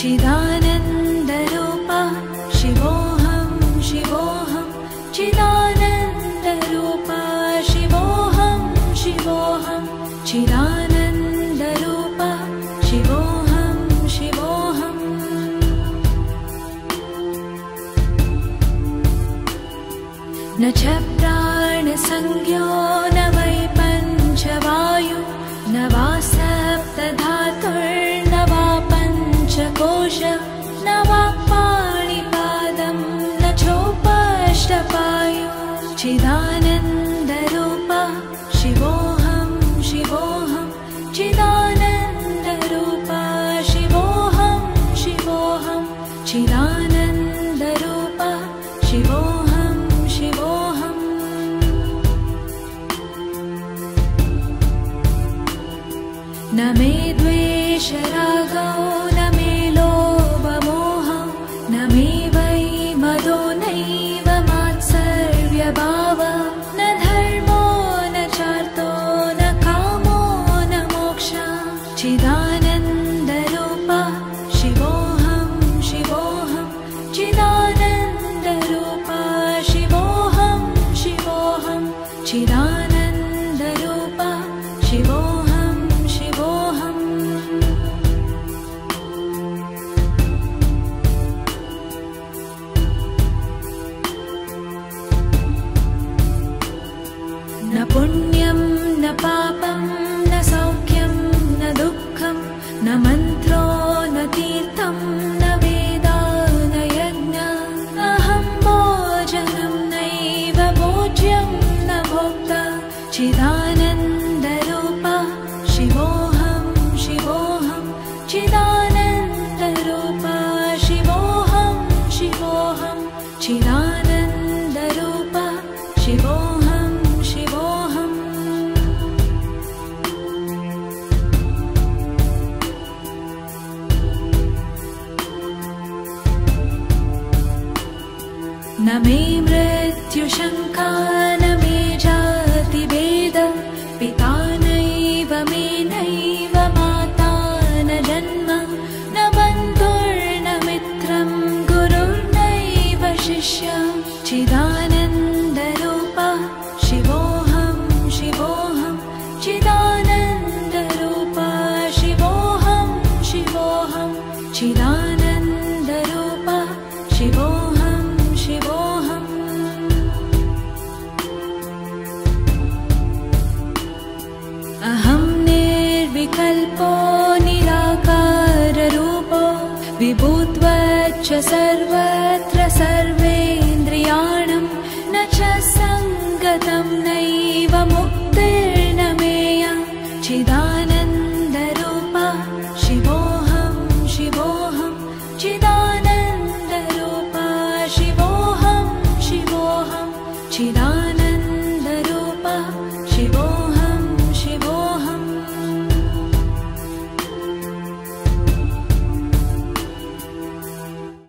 चिदानन्दरूपा शिवोऽहं शिवोऽहं चिदानन्दरूपा शिवोऽहं शिवोऽहं चिदानन्दरूपा शिवोऽहं शिवोऽहम् न च प्राणसंज्ञो न वै पञ्चवायु न वा सप्तधातुर्न वा पञ्चकोश न वा पाणिपादं न चोपष्टपायु चिदानन्दरूपा शिवोऽहं शिवोऽहं चिदानन्दरूपा शिवोऽहं शिवोऽहं चिदानन्दरूपा शिवोऽहं शिवोऽहम् न मे द्वेषरागो न मे लोभमोहौ न मे वै मदो नैव मात्सर्यभाव न धर्मो न चार्थो न कामो न मोक्षः चिदानन्दरूपा शिवोऽहं शिवोऽहं चिदानन्दरूपा शिवोऽहं शिवोऽहं चिदानन्दरूपा शिवोऽहं शिवोऽहम् न पुण्यं न पापं न सौख्यं न दुःखं न मन्त्रो न तीर्थं न वेदा न यज्ञ अहं भोजनं नैव भोज्यं न भोक्ता चिदानन्दरूपा शिवोऽहं शिवोऽहं चिदानन्दरूपा शिवोऽहं शिवोऽहं चिदानन्दरूपा शिवोऽहं शिवोऽहम् न मे मृत्युशङ्का न मे जातिभेद पिता नैव मे नैव माता न जन्म न बन्धुर्न मित्रं गुरुर्नैव शिष्यः चिदानन्दरूपा शिवोऽहं शिवोऽहं चिदानन्दरूपा शिवोऽहं शिवोऽहं चिदानन्दरूपा शिवोऽहं शिवोऽहम् अहं निर्विकल्पो निराकाररूपो विभूत्वच्च सर्वत्र सर्वे